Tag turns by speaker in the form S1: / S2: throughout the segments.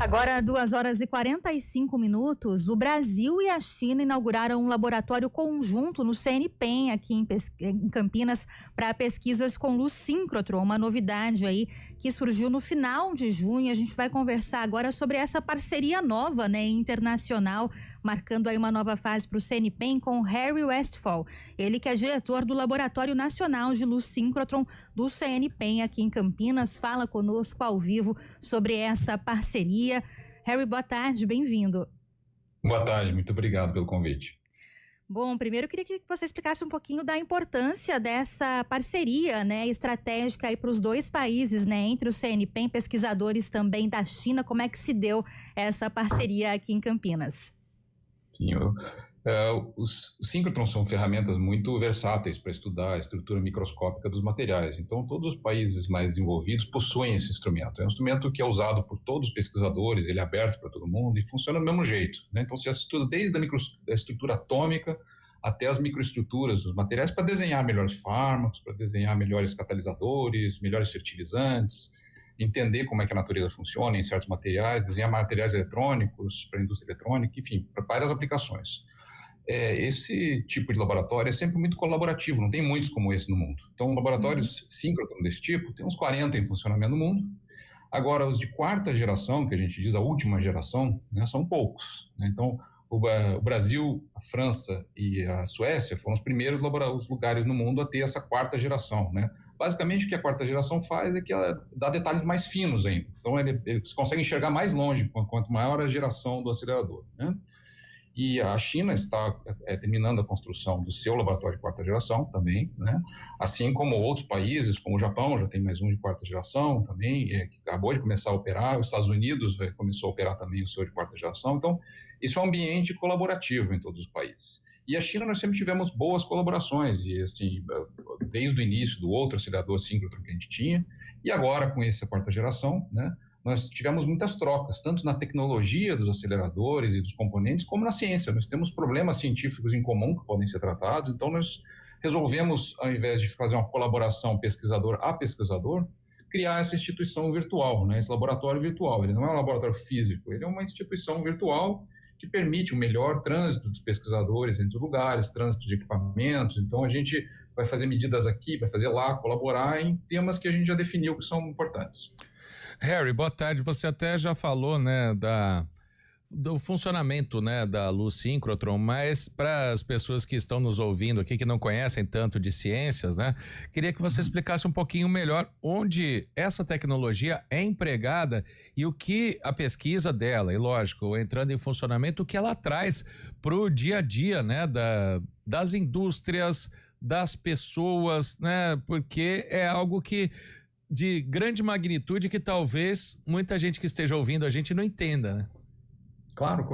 S1: Agora, 2h45, o Brasil e a China inauguraram um laboratório conjunto no CNPEM, aqui em Campinas, para pesquisas com luz síncrotron, uma novidade aí que surgiu no final de junho. A gente vai conversar agora sobre essa parceria nova, né, internacional, marcando aí uma nova fase para o CNPEM com Harry Westphal, ele que é diretor do Laboratório Nacional de Luz Síncrotron do CNPEM aqui em Campinas, fala conosco ao vivo sobre essa parceria. Harry, boa tarde, bem-vindo.
S2: Boa tarde, muito obrigado pelo convite.
S1: Bom, primeiro eu queria que você explicasse um pouquinho da importância dessa parceria, né, estratégica aí para os dois países, né, entre o CNPEM, pesquisadores também da China. Como é que se deu essa parceria aqui em Campinas?
S2: Sim, os síncrotrons são ferramentas muito versáteis para estudar a estrutura microscópica dos materiais. Então, todos os países mais desenvolvidos possuem esse instrumento. É um instrumento que é usado por todos os pesquisadores, ele é aberto para todo mundo e funciona do mesmo jeito, né? Então, se estuda desde a estrutura atômica até as microestruturas dos materiais para desenhar melhores fármacos, para desenhar melhores catalisadores, melhores fertilizantes, entender como é que a natureza funciona em certos materiais, desenhar materiais eletrônicos para a indústria eletrônica, enfim, para várias aplicações. Esse tipo de laboratório é sempre muito colaborativo, não tem muitos como esse no mundo. Então, laboratórios síncrotrons desse tipo, tem uns 40 em funcionamento no mundo. Agora, os de quarta geração, que a gente diz a última geração, né, são poucos, né? Então, o Brasil, a França e a Suécia foram os primeiros lugares no mundo a ter essa quarta geração, né? Basicamente, o que a quarta geração faz é que ela dá detalhes mais finos ainda. Então, eles conseguem enxergar mais longe quanto maior a geração do acelerador, né? E a China está terminando a construção do seu laboratório de quarta geração também, né? Assim como outros países, como o Japão, já tem mais um de quarta geração também, que acabou de começar a operar. Os Estados Unidos começou a operar também o seu de quarta geração. Então, isso é um ambiente colaborativo em todos os países. E a China, nós sempre tivemos boas colaborações, e assim, desde o início do outro acelerador síncrotron que a gente tinha, e agora com essa quarta geração, né? Nós tivemos muitas trocas, tanto na tecnologia dos aceleradores e dos componentes, como na ciência. Nós temos problemas científicos em comum que podem ser tratados, então nós resolvemos, ao invés de fazer uma colaboração pesquisador a pesquisador, criar essa instituição virtual, né, esse laboratório virtual. Ele não é um laboratório físico, ele é uma instituição virtual que permite o melhor trânsito dos pesquisadores entre os lugares, trânsito de equipamentos. Então a gente vai fazer medidas aqui, vai fazer lá, colaborar em temas que a gente já definiu que são importantes.
S3: Harry, boa tarde. Você até já falou, né, do funcionamento, né, da luz síncrotron, mas para as pessoas que estão nos ouvindo aqui, que não conhecem tanto de ciências, né, queria que você explicasse um pouquinho melhor onde essa tecnologia é empregada e o que a pesquisa dela, e lógico, entrando em funcionamento, o que ela traz pro dia a dia, né, das indústrias, das pessoas, né, porque é algo que de grande magnitude que talvez muita gente que esteja ouvindo a gente não entenda, né?
S2: Claro.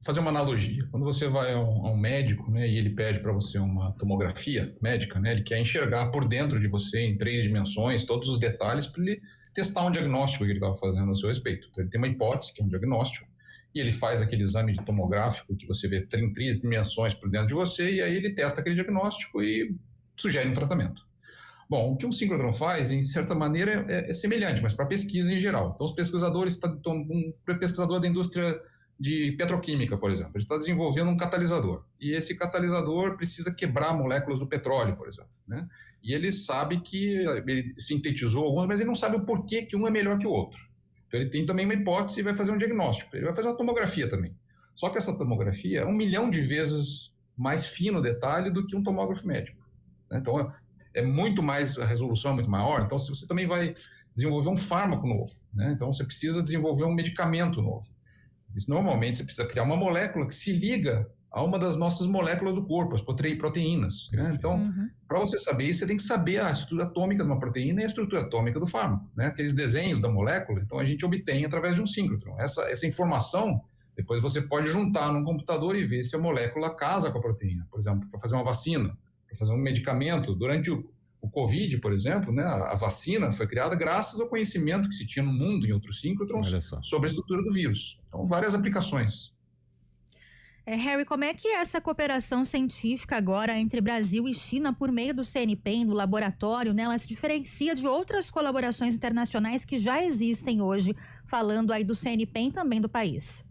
S2: Fazer uma analogia. Quando você vai a um médico, né, e ele pede para você uma tomografia médica, né, ele quer enxergar por dentro de você em 3 dimensões, todos os detalhes, para ele testar um diagnóstico que ele estava fazendo a seu respeito. Então, ele tem uma hipótese, que é um diagnóstico, e ele faz aquele exame de tomográfico que você vê em 3 dimensões por dentro de você, e aí ele testa aquele diagnóstico e sugere um tratamento. Bom, o que um síncrotron faz, em certa maneira, é semelhante, mas para pesquisa em geral. Então, os pesquisadores, um pesquisador da indústria de petroquímica, por exemplo, ele está desenvolvendo um catalisador. E esse catalisador precisa quebrar moléculas do petróleo, por exemplo, né? E ele sabe que ele sintetizou algumas, mas ele não sabe o porquê que um é melhor que o outro. Então, ele tem também uma hipótese e vai fazer um diagnóstico. Ele vai fazer uma tomografia também. Só que essa tomografia é 1 milhão de vezes mais fino o detalhe do que um tomógrafo médico, né? Então, é muito mais, a resolução é muito maior. Então, se você também vai desenvolver um fármaco novo, né? Então, você precisa desenvolver um medicamento novo. Normalmente, você precisa criar uma molécula que se liga a uma das nossas moléculas do corpo, as proteínas, né? Então, para você saber isso, você tem que saber a estrutura atômica de uma proteína e a estrutura atômica do fármaco, né? Aqueles desenhos da molécula, então a gente obtém através de um síncrotron. Essa informação, depois você pode juntar num computador e ver se a molécula casa com a proteína, por exemplo, para fazer uma vacina, para fazer um medicamento. Durante o Covid, por exemplo, né, a vacina foi criada graças ao conhecimento que se tinha no mundo em outros síncrotrons sobre a estrutura do vírus. Então, várias aplicações.
S1: Harry, como é que é essa cooperação científica agora entre Brasil e China por meio do CNPq, do laboratório, né? Ela se diferencia de outras colaborações internacionais que já existem hoje, falando aí do CNPq e também do país?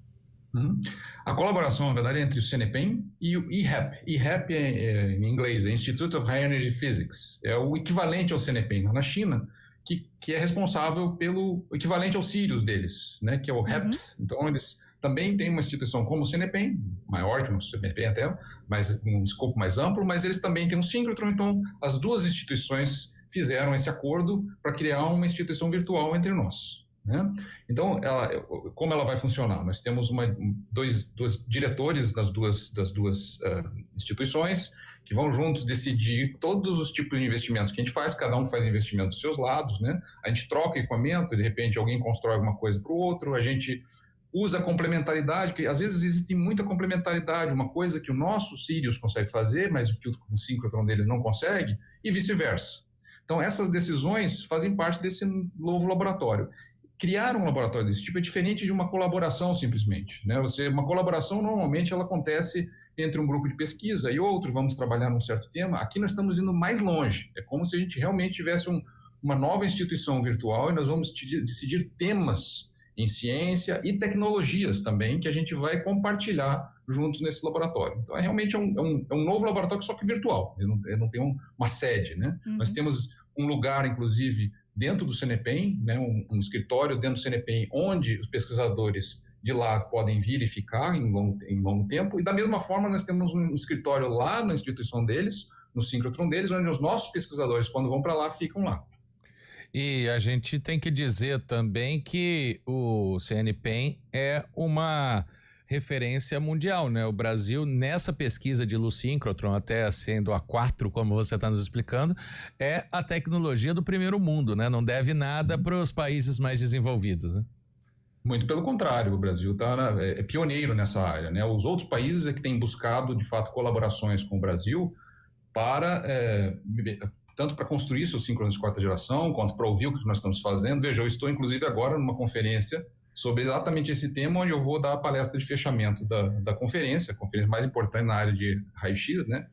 S2: A colaboração, na verdade, é entre o CNPq e o IHAP. IHAP em inglês, é Institute of High Energy Physics. É o equivalente ao CNPq na China, que é responsável pelo equivalente ao Sirius deles, né? Que é o HAPS. Então, eles também têm uma instituição como o CNPq, maior que o CNPq até, mas um escopo mais amplo, mas eles também têm um síncrotron. Então, as duas instituições fizeram esse acordo para criar uma instituição virtual entre nós, né? Então, como ela vai funcionar? Nós temos dois diretores das duas instituições que vão juntos decidir todos os tipos de investimentos que a gente faz, cada um faz investimento dos seus lados, né? A gente troca equipamento, de repente alguém constrói alguma coisa para o outro, a gente usa a complementaridade, que às vezes existe muita complementaridade, uma coisa que o nosso Sirius consegue fazer, mas que o síncrotron deles não consegue, e vice-versa. Então, essas decisões fazem parte desse novo laboratório. Criar um laboratório desse tipo é diferente de uma colaboração, simplesmente, né? Uma colaboração, normalmente, ela acontece entre um grupo de pesquisa e outro, vamos trabalhar num certo tema. Aqui nós estamos indo mais longe. É como se a gente realmente tivesse uma nova instituição virtual e nós vamos decidir temas em ciência e tecnologias também que a gente vai compartilhar juntos nesse laboratório. Então, realmente um novo laboratório, só que virtual. Ele não tem uma sede, né? Nós temos um lugar, inclusive, dentro do CNPq, né? Um escritório dentro do CNPq, onde os pesquisadores de lá podem vir e ficar em longo tempo. E, da mesma forma, nós temos um escritório lá na instituição deles, no síncrotron deles, onde os nossos pesquisadores, quando vão para lá, ficam lá.
S3: E a gente tem que dizer também que o CNPq é uma referência mundial, né? O Brasil, nessa pesquisa de luz síncrotron, até sendo a 4, como você está nos explicando, é a tecnologia do primeiro mundo, né? Não deve nada para os países mais desenvolvidos, né?
S2: Muito pelo contrário, o Brasil é pioneiro nessa área, né? Os outros países é que têm buscado, de fato, colaborações com o Brasil para... tanto para construir seus síncronos de quarta geração, quanto para ouvir o que nós estamos fazendo. Veja, eu estou, inclusive, agora numa conferência sobre exatamente esse tema, onde eu vou dar a palestra de fechamento da conferência, a conferência mais importante na área de raio-x, né?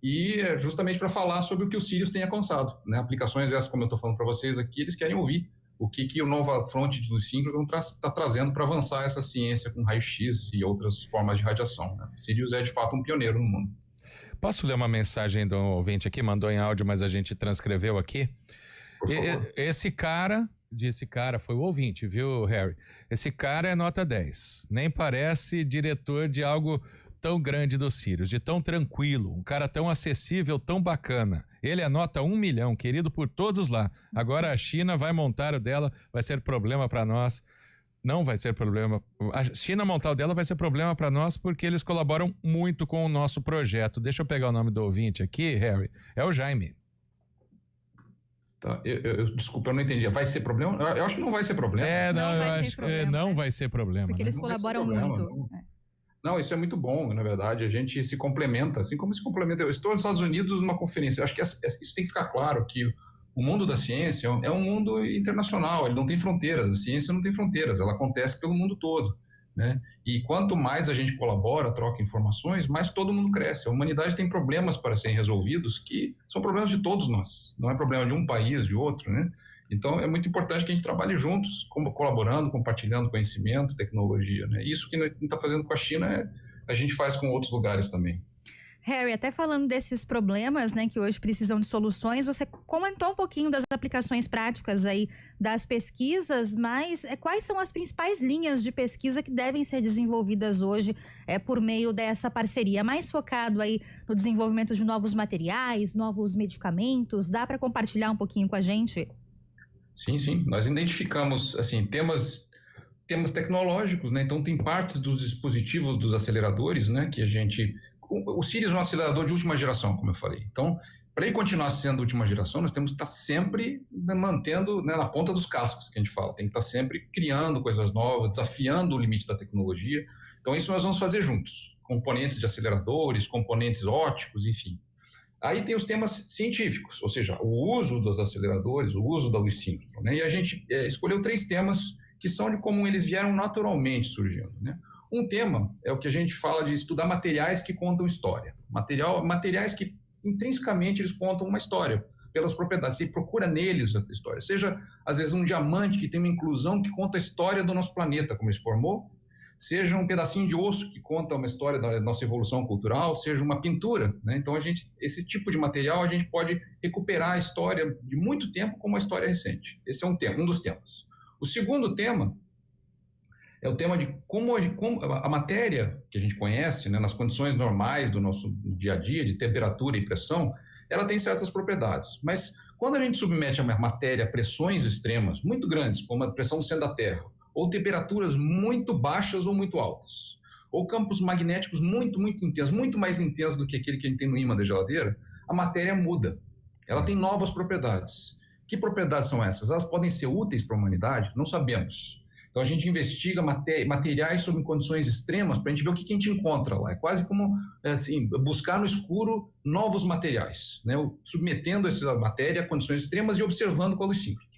S2: E é justamente para falar sobre o que o Sirius tem alcançado, né? Aplicações essas, como eu estou falando para vocês aqui, eles querem ouvir o que o Nova Fronte do síncrono está trazendo para avançar essa ciência com raio-x e outras formas de radiação, né? O Sirius é, de fato, um pioneiro no mundo.
S3: Posso ler uma mensagem do ouvinte aqui? Mandou em áudio, mas a gente transcreveu aqui. Esse cara foi o ouvinte, viu, Harry? Esse cara é nota 10. Nem parece diretor de algo tão grande do Sirius, de tão tranquilo, um cara tão acessível, tão bacana. Ele é nota 1 milhão, querido por todos lá. Agora a China vai montar o dela, vai ser problema para nós. Não vai ser problema. A China montar o dela vai ser problema para nós porque eles colaboram muito com o nosso projeto. Deixa eu pegar o nome do ouvinte aqui, Harry. É o Jaime.
S2: Tá, desculpa, eu não entendi. Vai ser problema? Eu acho que não vai ser problema.
S3: Não vai ser problema.
S1: Porque eles colaboram muito.
S2: Não, isso é muito bom, na verdade. A gente se complementa, assim como se complementa. Eu estou nos Estados Unidos numa conferência. Eu acho que isso tem que ficar claro, que o mundo da ciência é um mundo internacional, ele não tem fronteiras, a ciência não tem fronteiras, ela acontece pelo mundo todo, né? E quanto mais a gente colabora, troca informações, mais todo mundo cresce. A humanidade tem problemas para serem resolvidos que são problemas de todos nós, não é problema de um país, de outro, né? Então, é muito importante que a gente trabalhe juntos, colaborando, compartilhando conhecimento, tecnologia, né? Isso que a gente está fazendo com a China, a gente faz com outros lugares também.
S1: Harry, até falando desses problemas, né, que hoje precisam de soluções, você comentou um pouquinho das aplicações práticas aí das pesquisas, mas quais são as principais linhas de pesquisa que devem ser desenvolvidas hoje por meio dessa parceria? Mais focado aí no desenvolvimento de novos materiais, novos medicamentos? Dá para compartilhar um pouquinho com a gente?
S2: Sim. Nós identificamos, assim, temas tecnológicos, né? Então, tem partes dos dispositivos dos aceleradores, né, que a gente... O Sirius é um acelerador de última geração, como eu falei. Então, para ele continuar sendo última geração, nós temos que estar sempre mantendo, né, na ponta dos cascos, que a gente fala. Tem que estar sempre criando coisas novas, desafiando o limite da tecnologia. Então, isso nós vamos fazer juntos. Componentes de aceleradores, componentes ópticos, enfim. Aí tem os temas científicos, ou seja, o uso dos aceleradores, o uso da luz síncrona, né? E a gente escolheu 3 temas que são de como eles vieram naturalmente surgindo, né? Um tema é o que a gente fala de estudar materiais que contam história. Materiais que intrinsecamente eles contam uma história, pelas propriedades. Você procura neles a história. Seja, às vezes, um diamante que tem uma inclusão que conta a história do nosso planeta, como ele se formou, seja um pedacinho de osso que conta uma história da nossa evolução cultural, seja uma pintura, né? Então, esse tipo de material a gente pode recuperar a história de muito tempo como uma história recente. Esse é um dos temas. O segundo tema é o tema de como a matéria que a gente conhece, né, nas condições normais do nosso dia a dia, de temperatura e pressão, ela tem certas propriedades. Mas quando a gente submete a matéria a pressões extremas, muito grandes, como a pressão do centro da Terra, ou temperaturas muito baixas ou muito altas, ou campos magnéticos muito, muito intensos, muito mais intensos do que aquele que a gente tem no ímã da geladeira, a matéria muda. Ela tem novas propriedades. Que propriedades são essas? Elas podem ser úteis para a humanidade? Não sabemos. Então, a gente investiga materiais sob condições extremas para a gente ver o que a gente encontra lá. É quase como assim, buscar no escuro novos materiais, né? Submetendo essa matéria a condições extremas e observando com a luz síncrona.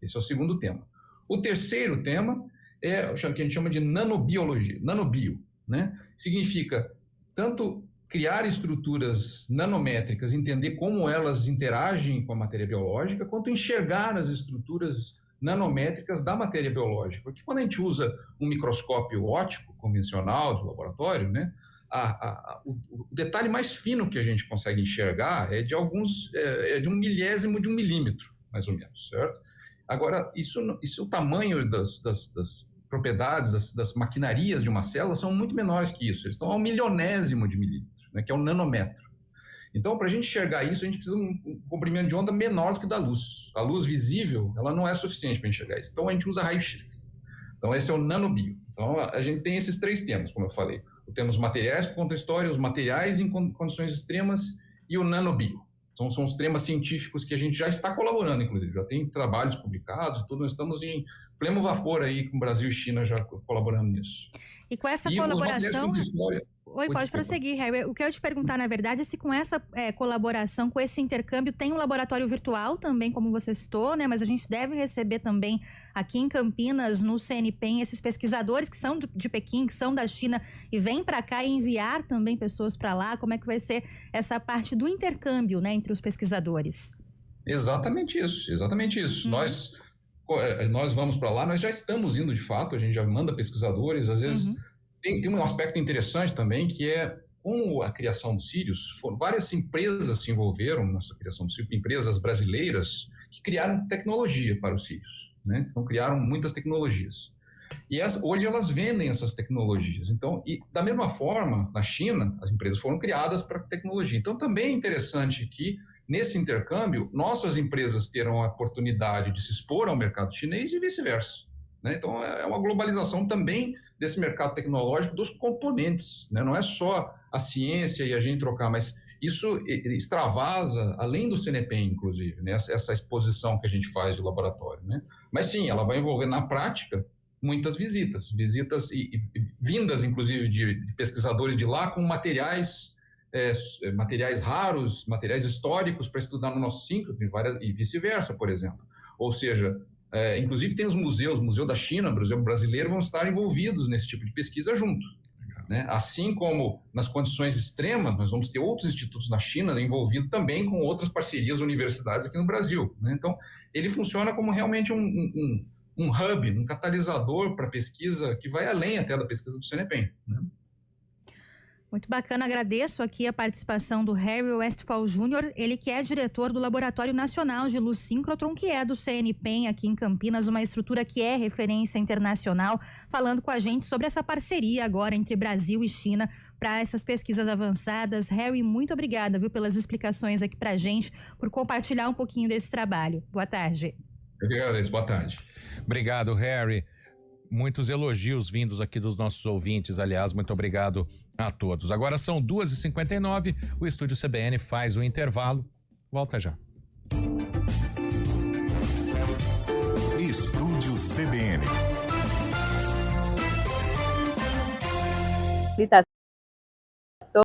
S2: Esse é o segundo tema. O terceiro tema é o que a gente chama de nanobiologia, nanobio, né? Significa tanto criar estruturas nanométricas, entender como elas interagem com a matéria biológica, quanto enxergar as estruturas nanométricas da matéria biológica. Porque quando a gente usa um microscópio óptico convencional de laboratório, né, o detalhe mais fino que a gente consegue enxergar é de um milésimo de um milímetro, mais ou menos, certo? Agora, o tamanho das propriedades, das maquinarias de uma célula são muito menores que isso. Eles estão ao milionésimo de milímetro, né, que é o nanômetro. Então, para a gente enxergar isso, a gente precisa de um comprimento de onda menor do que da luz. A luz visível, ela não é suficiente para enxergar isso. Então, a gente usa raio-x. Então, esse é o nanobio. Então, a gente tem esses três temas, como eu falei. Temos os materiais que contam história, os materiais em condições extremas e o nanobio. Então, são os temas científicos que a gente já está colaborando, inclusive. Já tem trabalhos publicados e tudo. Nós estamos em pleno vapor aí com o Brasil e China já colaborando nisso.
S1: E com essa colaboração... Oi, pode prosseguir, Harry. O que eu ia te perguntar, na verdade, é se com essa colaboração, com esse intercâmbio, tem um laboratório virtual também, como você citou, né? Mas a gente deve receber também aqui em Campinas, no CNPEM, esses pesquisadores que são de Pequim, que são da China e vêm para cá e enviar também pessoas para lá. Como é que vai ser essa parte do intercâmbio, né, entre os pesquisadores?
S2: Exatamente isso, exatamente isso. Nós vamos para lá, nós já estamos indo de fato, a gente já manda pesquisadores, às vezes... Tem um aspecto interessante também, que é com a criação dos Sirius, várias empresas se envolveram nessa criação dos Sirius, empresas brasileiras que criaram tecnologia para os Sirius, né? Então, criaram muitas tecnologias. E hoje elas vendem essas tecnologias. Então, e da mesma forma, na China, as empresas foram criadas para tecnologia. Então, também é interessante que, nesse intercâmbio, nossas empresas terão a oportunidade de se expor ao mercado chinês e vice-versa, né? Então, é uma globalização também desse mercado tecnológico dos componentes, né? Não é só a ciência e a gente trocar, mas isso extravasa, além do CNPEM, inclusive, né? Essa exposição que a gente faz de laboratório, né? Mas sim, ela vai envolver na prática muitas visitas e vindas, inclusive, de pesquisadores de lá com materiais raros, materiais históricos para estudar no nosso síncrono e vice-versa, por exemplo. Ou seja, inclusive tem os museus, o Museu da China, o Museu Brasileiro, vão estar envolvidos nesse tipo de pesquisa junto, né? Assim como nas condições extremas, nós vamos ter outros institutos na China envolvidos também com outras parcerias universitárias aqui no Brasil, né? Então, ele funciona como realmente um hub, um catalisador para pesquisa que vai além até da pesquisa do CNPEM, né?
S1: Muito bacana, agradeço aqui a participação do Harry Westphal Jr., ele que é diretor do Laboratório Nacional de Luz Síncrotron, que é do CNPEM aqui em Campinas, uma estrutura que é referência internacional, falando com a gente sobre essa parceria agora entre Brasil e China para essas pesquisas avançadas. Harry, muito obrigada, viu, pelas explicações aqui para a gente, por compartilhar um pouquinho desse trabalho. Boa tarde.
S2: Eu que agradeço, boa tarde.
S3: Obrigado, Harry. Muitos elogios vindos aqui dos nossos ouvintes, aliás, muito obrigado a todos. Agora são 2h59, o Estúdio CBN faz o intervalo, volta já.
S4: Estúdio CBN.